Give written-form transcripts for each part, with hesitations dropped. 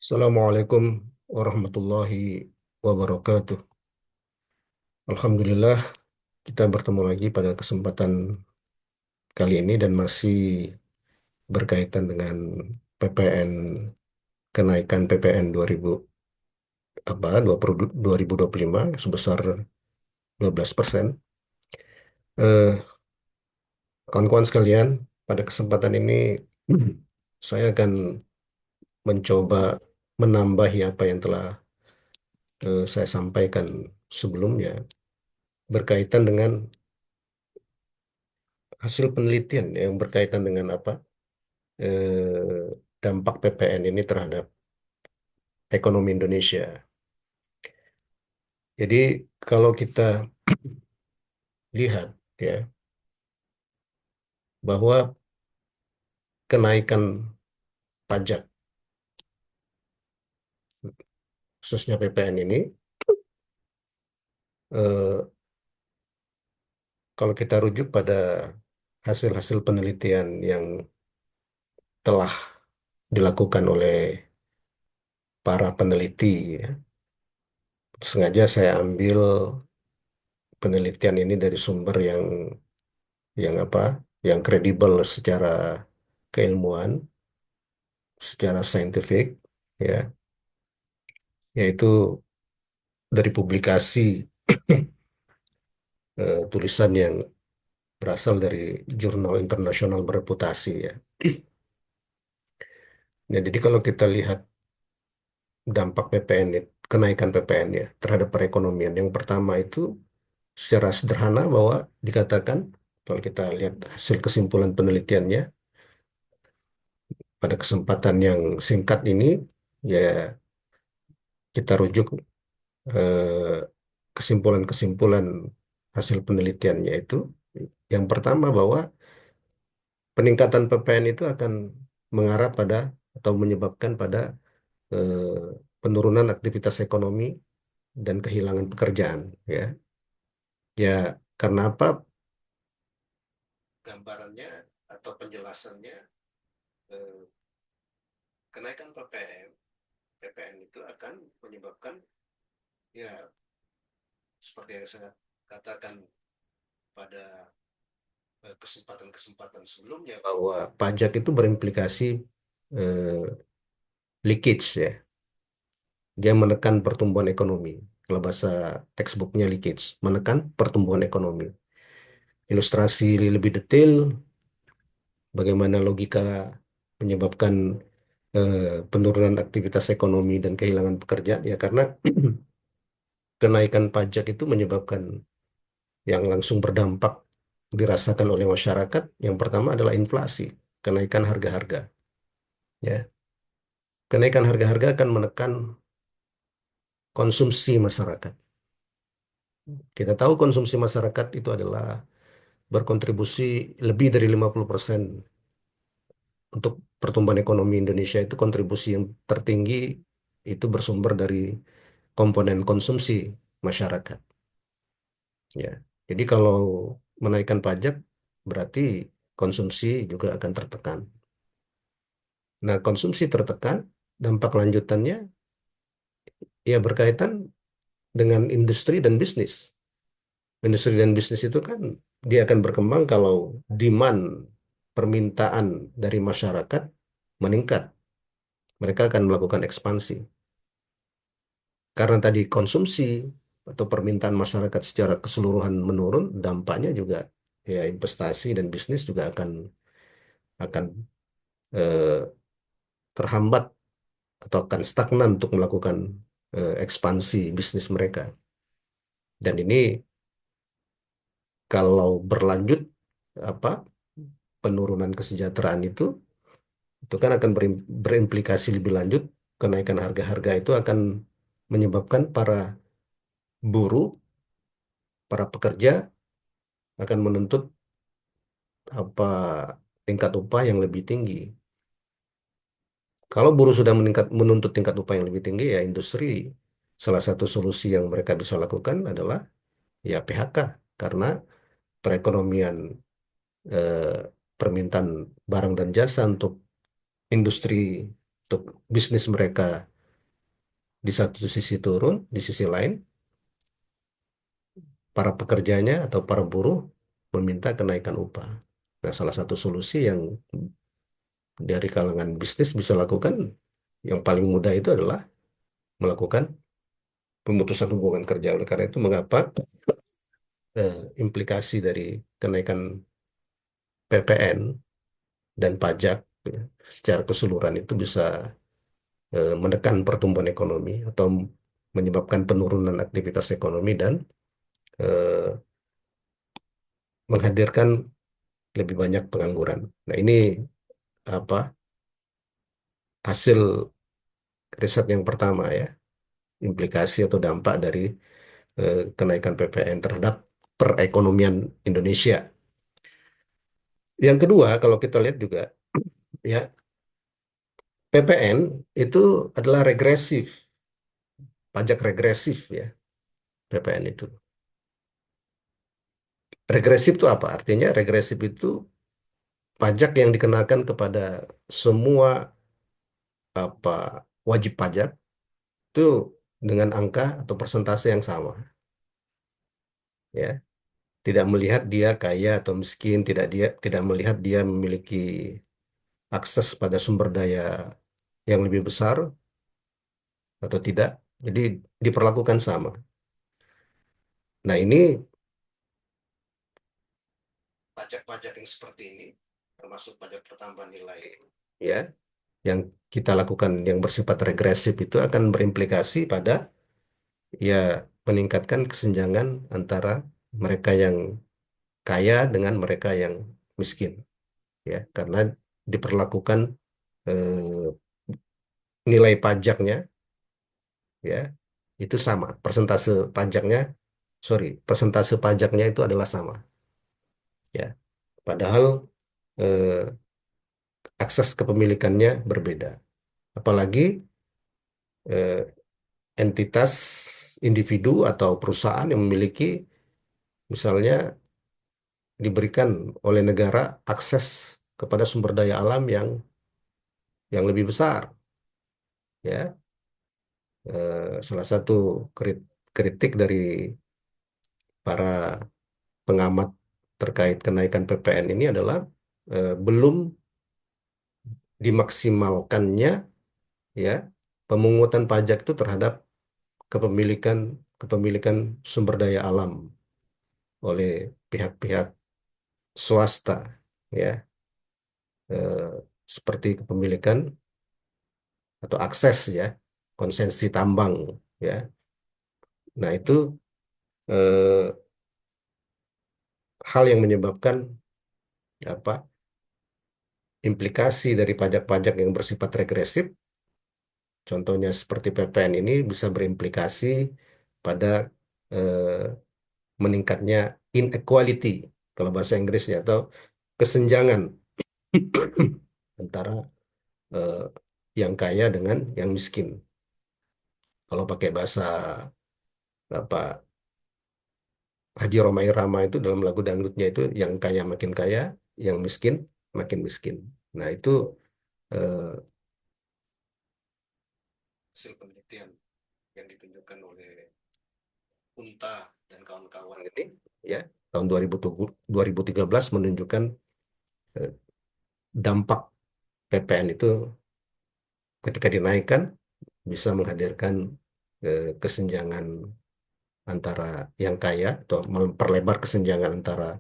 Assalamualaikum warahmatullahi wabarakatuh. Alhamdulillah, kita bertemu lagi pada kesempatan kali ini dan masih berkaitan dengan PPN, kenaikan PPN 2025 sebesar 12%. Eh, Kawan-kawan sekalian, pada kesempatan ini saya akan mencoba menambahi apa yang telah saya sampaikan sebelumnya berkaitan dengan hasil penelitian yang berkaitan dengan apa dampak PPN ini terhadap ekonomi Indonesia. Jadi kalau kita lihat ya bahwa kenaikan pajak khususnya PPN ini eh, kalau kita rujuk pada hasil-hasil penelitian yang telah dilakukan oleh para peneliti ya. Sengaja saya ambil penelitian ini dari sumber yang apa yang kredibel secara keilmuan, secara saintifik ya, yaitu dari publikasi tulisan yang berasal dari jurnal internasional bereputasi ya. Nah, jadi kalau kita lihat dampak PPN, kenaikan PPN ya terhadap perekonomian, yang pertama itu secara sederhana bahwa dikatakan kalau kita lihat hasil kesimpulan penelitiannya pada kesempatan yang singkat ini ya kita rujuk eh, kesimpulan-kesimpulan hasil penelitiannya itu yang pertama bahwa peningkatan PPN itu akan mengarah pada atau menyebabkan pada eh, penurunan aktivitas ekonomi dan kehilangan pekerjaan ya. Ya, karena apa? Gambarannya atau penjelasannya eh, kenaikan PPN itu akan menyebabkan ya seperti yang saya katakan pada kesempatan-kesempatan sebelumnya bahwa pajak itu berimplikasi eh, leakage ya. Dia menekan pertumbuhan ekonomi. Kalau bahasa textbooknya leakage, menekan pertumbuhan ekonomi. Ilustrasi lebih detail, bagaimana logika menyebabkan penurunan aktivitas ekonomi dan kehilangan pekerjaan, ya karena kenaikan pajak itu menyebabkan yang langsung berdampak dirasakan oleh masyarakat. Yang pertama adalah inflasi, kenaikan harga-harga. Ya, kenaikan harga-harga akan menekan konsumsi masyarakat. Kita tahu konsumsi masyarakat itu adalah berkontribusi lebih dari 50% untuk pertumbuhan ekonomi Indonesia. Itu kontribusi yang tertinggi itu bersumber dari komponen konsumsi masyarakat ya. Jadi kalau menaikkan pajak berarti konsumsi juga akan tertekan. Nah, konsumsi tertekan, dampak lanjutannya ya berkaitan dengan industri dan bisnis. Industri dan bisnis itu kan dia akan berkembang kalau demand permintaan dari masyarakat meningkat. Mereka akan melakukan ekspansi. Karena tadi konsumsi atau permintaan masyarakat secara keseluruhan menurun, dampaknya juga ya investasi dan bisnis juga akan eh, terhambat atau akan stagnan untuk melakukan ekspansi bisnis mereka. Dan ini kalau berlanjut apa penurunan kesejahteraan itu kan akan berimplikasi lebih lanjut. Kenaikan harga-harga itu akan menyebabkan para buruh, para pekerja akan menuntut apa tingkat upah yang lebih tinggi. Kalau buruh sudah menuntut tingkat upah yang lebih tinggi, ya industri salah satu solusi yang mereka bisa lakukan adalah ya PHK karena perekonomian eh, permintaan barang dan jasa untuk industri untuk bisnis mereka di satu sisi turun, di sisi lain para pekerjanya atau para buruh meminta kenaikan upah. Nah, salah satu solusi yang dari kalangan bisnis bisa lakukan yang paling mudah itu adalah melakukan pemutusan hubungan kerja. Oleh karena itu, mengapa implikasi dari kenaikan PPN dan pajak ya, secara keseluruhan itu bisa menekan pertumbuhan ekonomi atau menyebabkan penurunan aktivitas ekonomi dan eh, menghadirkan lebih banyak pengangguran. Nah, ini apa hasil riset yang pertama ya, implikasi atau dampak dari kenaikan PPN terhadap perekonomian Indonesia. Yang kedua, kalau kita lihat juga ya, PPN itu adalah regresif, pajak regresif ya, PPN itu. Regresif itu apa? Artinya regresif itu pajak yang dikenakan kepada semua apa wajib pajak itu dengan angka atau persentase yang sama ya. Tidak melihat dia kaya atau miskin, tidak melihat dia memiliki akses pada sumber daya yang lebih besar atau tidak. Jadi diperlakukan sama. Nah, ini pajak-pajak yang seperti ini termasuk pajak pertambahan nilai ya yang kita lakukan yang bersifat regresif itu akan berimplikasi pada ya meningkatkan kesenjangan antara mereka yang kaya dengan mereka yang miskin ya karena diperlakukan eh, nilai pajaknya ya itu sama pajaknya persentase pajaknya itu adalah sama ya padahal eh, akses kepemilikannya berbeda apalagi eh, entitas individu atau perusahaan yang memiliki misalnya diberikan oleh negara akses kepada sumber daya alam yang lebih besar ya. Salah satu kritik dari para pengamat terkait kenaikan PPN ini adalah belum dimaksimalkannya ya pemungutan pajak itu terhadap kepemilikan kepemilikan sumber daya alam oleh pihak-pihak swasta ya eh, seperti kepemilikan atau akses ya konsesi tambang ya. Nah, itu eh, hal yang menyebabkan apa implikasi dari pajak-pajak yang bersifat regresif, contohnya seperti PPN ini bisa berimplikasi pada eh, meningkatnya inequality kalau bahasa Inggrisnya atau kesenjangan antara eh, yang kaya dengan yang miskin. Kalau pakai bahasa apa Haji Roma Irama itu dalam lagu dangdutnya itu yang kaya makin kaya, yang miskin makin miskin. Nah, itu eh, hasil penelitian yang ditunjukkan oleh Unta dan kawan-kawan ini ya tahun 2013 menunjukkan eh, dampak PPN itu ketika dinaikkan bisa menghadirkan kesenjangan antara yang kaya atau memperlebar kesenjangan antara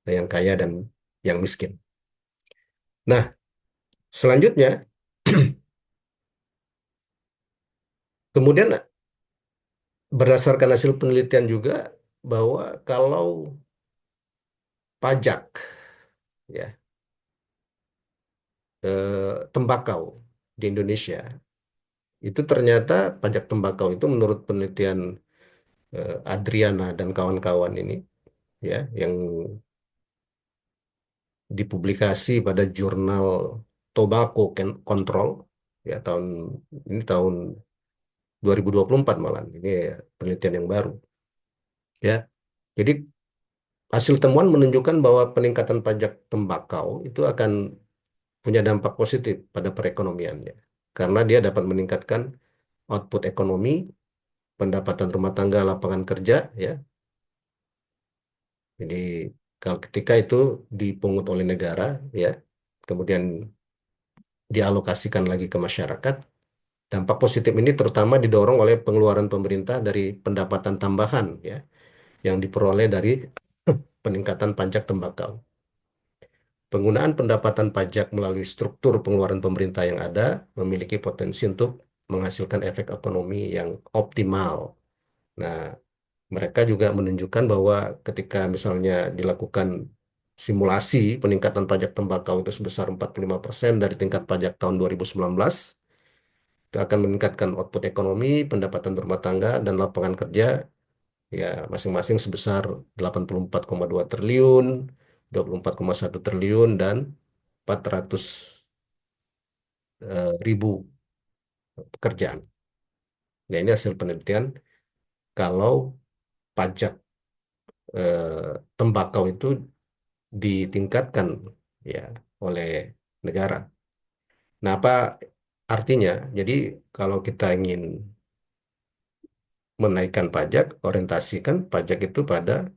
yang kaya dan yang miskin. Nah, selanjutnya kemudian berdasarkan hasil penelitian juga bahwa kalau pajak ya tembakau di Indonesia itu ternyata pajak tembakau itu menurut penelitian Adriana dan kawan-kawan ini ya yang dipublikasi pada jurnal Tobacco Control ya tahun 2024 malah ini ya, penelitian yang baru ya. Jadi hasil temuan menunjukkan bahwa peningkatan pajak tembakau itu akan punya dampak positif pada perekonomiannya karena dia dapat meningkatkan output ekonomi, pendapatan rumah tangga, lapangan kerja, ya. Jadi kalau ketika itu dipungut oleh negara, ya, kemudian dialokasikan lagi ke masyarakat, dampak positif ini terutama didorong oleh pengeluaran pemerintah dari pendapatan tambahan, ya, yang diperoleh dari peningkatan pajak tembakau. Penggunaan pendapatan pajak melalui struktur pengeluaran pemerintah yang ada memiliki potensi untuk menghasilkan efek ekonomi yang optimal. Nah, mereka juga menunjukkan bahwa ketika misalnya dilakukan simulasi peningkatan pajak tembakau itu sebesar 45% dari tingkat pajak tahun 2019, itu akan meningkatkan output ekonomi, pendapatan rumah tangga, dan lapangan kerja ya masing-masing sebesar 84,2 triliun, 24,1 triliun, dan 400 ribu pekerjaan. Nah, ini hasil penelitian kalau pajak tembakau itu ditingkatkan ya oleh negara. Nah, apa artinya? Jadi kalau kita ingin menaikkan pajak, orientasikan pajak itu pada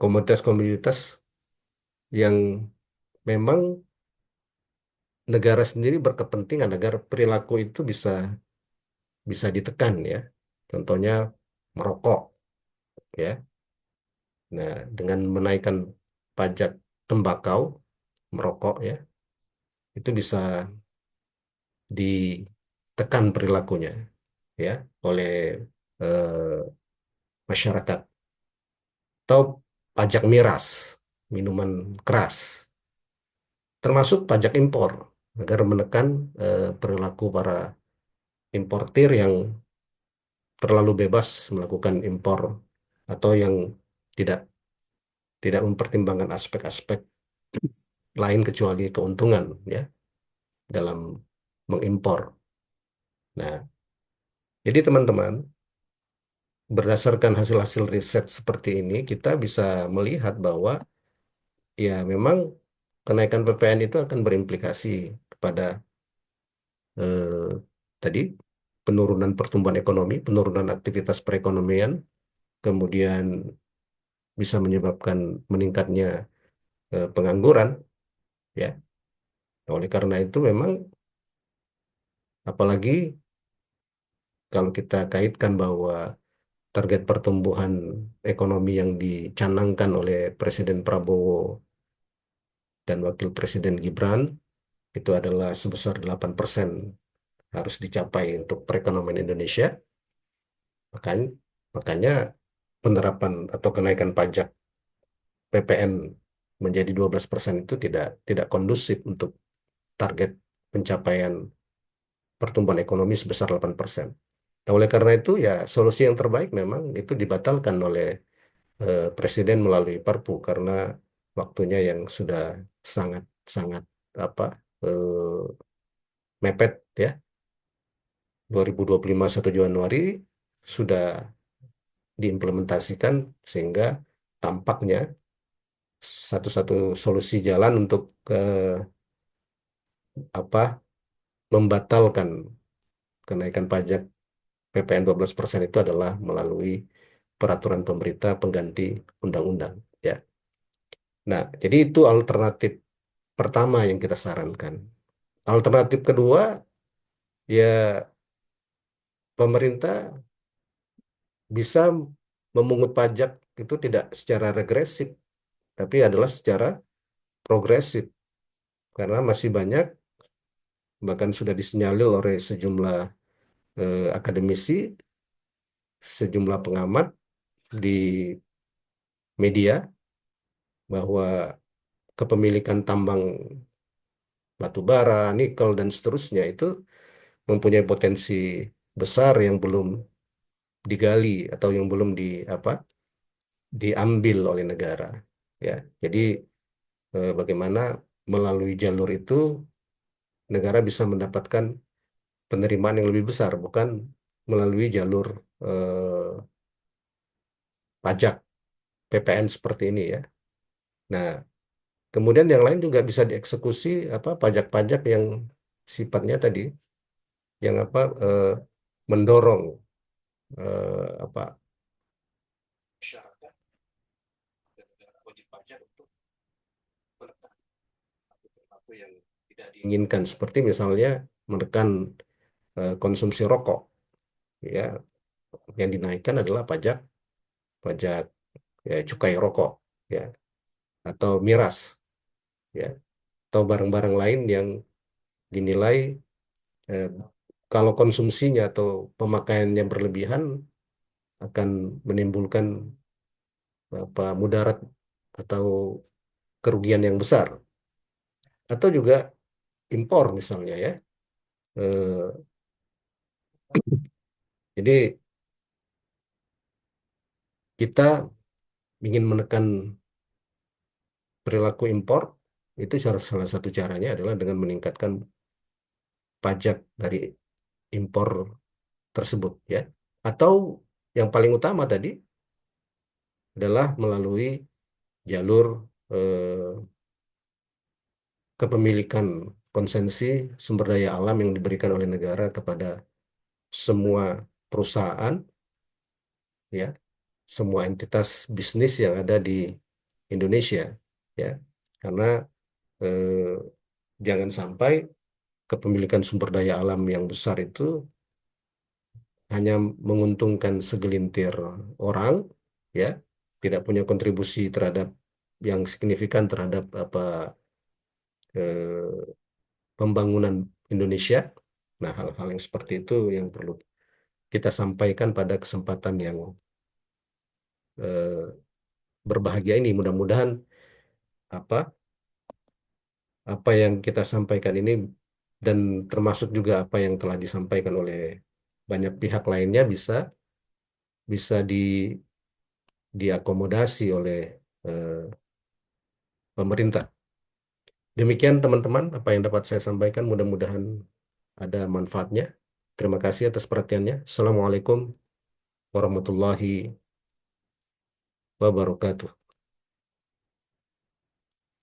komoditas-komoditas yang memang negara sendiri berkepentingan agar perilaku itu bisa bisa ditekan ya. Contohnya merokok ya. Nah, dengan menaikkan pajak tembakau, merokok ya, itu bisa ditekan perilakunya ya oleh eh, masyarakat. Atau pajak miras, minuman keras, termasuk pajak impor agar menekan perilaku para importir yang terlalu bebas melakukan impor atau yang tidak tidak mempertimbangkan aspek-aspek lain kecuali keuntungan ya dalam mengimpor. Nah, jadi teman-teman, berdasarkan hasil-hasil riset seperti ini, kita bisa melihat bahwa ya memang kenaikan PPN itu akan berimplikasi kepada eh, tadi penurunan pertumbuhan ekonomi, penurunan aktivitas perekonomian, kemudian bisa menyebabkan meningkatnya pengangguran, ya. Oleh karena itu memang apalagi kalau kita kaitkan bahwa target pertumbuhan ekonomi yang dicanangkan oleh Presiden Prabowo dan Wakil Presiden Gibran itu adalah sebesar 8% harus dicapai untuk perekonomian Indonesia. Makanya, makanya penerapan atau kenaikan pajak PPN menjadi 12% itu tidak tidak kondusif untuk target pencapaian pertumbuhan ekonomi sebesar 8%. Nah, oleh karena itu ya solusi yang terbaik memang itu dibatalkan oleh Presiden melalui Perpu karena waktunya yang sudah sangat sangat apa mepet ya. 2025 1 Januari sudah diimplementasikan sehingga tampaknya satu-satu solusi jalan untuk apa membatalkan kenaikan pajak PPN 12% itu adalah melalui peraturan pemerintah pengganti undang-undang ya. Nah, jadi itu alternatif pertama yang kita sarankan. Alternatif kedua ya pemerintah bisa memungut pajak itu tidak secara regresif tapi adalah secara progresif karena masih banyak bahkan sudah disinyalir oleh sejumlah akademisi, sejumlah pengamat di media bahwa kepemilikan tambang batu bara, nikel dan seterusnya itu mempunyai potensi besar yang belum digali atau yang belum apa diambil oleh negara ya. Jadi bagaimana melalui jalur itu negara bisa mendapatkan penerimaan yang lebih besar bukan melalui jalur eh, pajak PPN seperti ini ya. Nah, kemudian yang lain juga bisa dieksekusi apa pajak-pajak yang sifatnya tadi yang apa mendorong apa masyarakat dan negara wajib pajak untuk menekan perilaku yang tidak diinginkan seperti misalnya menekan konsumsi rokok ya yang dinaikkan adalah pajak pajak ya, cukai rokok ya atau miras ya atau barang-barang lain yang dinilai eh, kalau konsumsinya atau pemakaiannya berlebihan akan menimbulkan apa mudarat atau kerugian yang besar atau juga impor misalnya ya. Eh, jadi kita ingin menekan perilaku impor itu salah satu caranya adalah dengan meningkatkan pajak dari impor tersebut ya. Atau yang paling utama tadi adalah melalui jalur eh, kepemilikan konsesi sumber daya alam yang diberikan oleh negara kepada semua perusahaan ya, semua entitas bisnis yang ada di Indonesia ya. Karena eh, jangan sampai kepemilikan sumber daya alam yang besar itu hanya menguntungkan segelintir orang ya, tidak punya kontribusi terhadap yang signifikan terhadap apa eh, pembangunan Indonesia. Nah, hal-hal yang seperti itu yang perlu kita sampaikan pada kesempatan yang eh, berbahagia ini. Mudah-mudahan apa apa yang kita sampaikan ini dan termasuk juga apa yang telah disampaikan oleh banyak pihak lainnya bisa bisa diakomodasi oleh eh, pemerintah. Demikian teman-teman apa yang dapat saya sampaikan. Mudah-mudahan ada manfaatnya. Terima kasih atas perhatiannya. Assalamualaikum warahmatullahi wabarakatuh.